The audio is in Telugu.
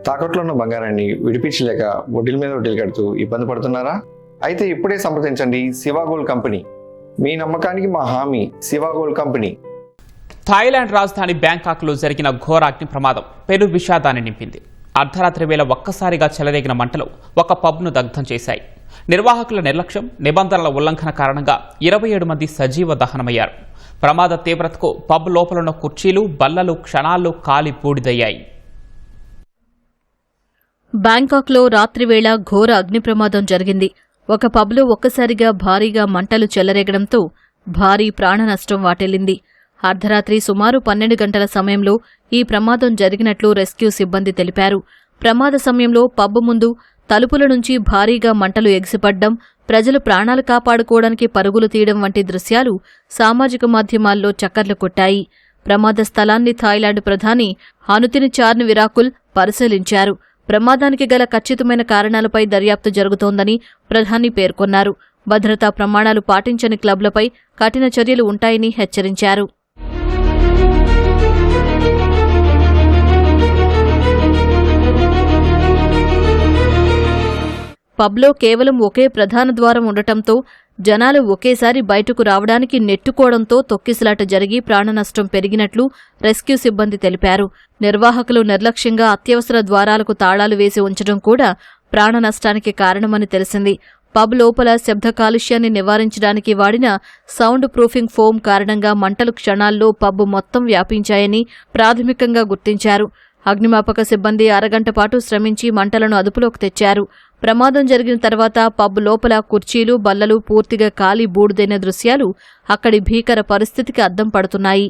తాకట్లో ఉన్న బంగారాన్ని విడిపించలేక వడ్డీల మీద వడ్డీలు కడుతూ ఇబ్బంది పడుతున్నారా? అయితే ఇప్పుడే సంప్రదించండి శివ గోల్డ్ కంపెనీ. మీ నమ్మకానికి మా హామీ శివ గోల్డ్ కంపెనీ. థాయిలాండ్ రాజధాని బ్యాంకాక్లో జరిగిన ఘోర అగ్ని ప్రమాదం పెను విషాదాన్ని నింపింది. అర్ధరాత్రి వేళ ఒక్కసారిగా చెలరేగిన మంటలు ఒక పబ్ను దగ్ధం చేశాయి. నిర్వాహకుల నిర్లక్ష్యం, నిబంధనల ఉల్లంఘన కారణంగా 27 మంది సజీవ దహనమయ్యారు. ప్రమాద తీవ్రతకు పబ్ లోపలున్న కుర్చీలు, బల్లలు క్షణాల్లో కాలి బూడిదయ్యాయి. బ్యాంకాక్లో రాత్రివేళ ఘోర అగ్ని ప్రమాదం జరిగింది. ఒక పబ్లో ఒక్కసారిగా భారీగా మంటలు చెలరేగడంతో భారీ ప్రాణనష్టం వాటిల్లింది. అర్ధరాత్రి సుమారు 12 గంటల సమయంలో ఈ ప్రమాదం జరిగినట్లు రెస్క్యూ సిబ్బంది తెలిపారు. ప్రమాద సమయంలో పబ్ ముందు తలుపుల నుంచి భారీగా మంటలు ఎగిసిపడ్డం, ప్రజలు ప్రాణాలు కాపాడుకోవడానికి పరుగులు తీయడం వంటి దృశ్యాలు సామాజిక మాధ్యమాల్లో చక్కర్లు కొట్టాయి. ప్రమాద స్థలాన్ని థాయిలాండ్ ప్రధాని అనుతిన్ చార్న్విరాకుల్ పరిశీలించారు. ప్రమాదానికి గల ఖచ్చితమైన కారణాలపై దర్యాప్తు జరుగుతోందని ప్రధాని పేర్కొన్నారు. భద్రతా ప్రమాణాలు పాటించని క్లబ్లపై కఠిన చర్యలు ఉంటాయని హెచ్చరించారు. పబ్లో కేవలం ఒకే ప్రధాన ద్వారం ఉండటంతో జనాలు ఒకేసారి బయటకు రావడానికి నెట్టుకోవడంతో తొక్కిసలాట జరిగి ప్రాణనష్టం పెరిగినట్లు రెస్క్యూ సిబ్బంది తెలిపారు. నిర్వాహకులు నిర్లక్ష్యంగా అత్యవసర ద్వారాలకు తాళాలు వేసి ఉంచడం కూడా ప్రాణనష్టానికి కారణమని తెలిసింది. పబ్ లోపల శబ్ద కాలుష్యాన్ని నివారించడానికి వాడిన సౌండ్ ప్రూఫింగ్ ఫోమ్ కారణంగా మంటలు క్షణాల్లో పబ్ మొత్తం వ్యాపించాయని ప్రాథమికంగా గుర్తించారు. అగ్నిమాపక సిబ్బంది అరగంట పాటు శ్రమించి మంటలను అదుపులోకి తెచ్చారు. ప్రమాదం జరిగిన తర్వాత పబ్ లోపల కుర్చీలు, బల్లలు పూర్తిగా కాలి బూడిదైన దృశ్యాలు అక్కడి భీకర పరిస్థితికి అద్దం పడుతున్నాయి.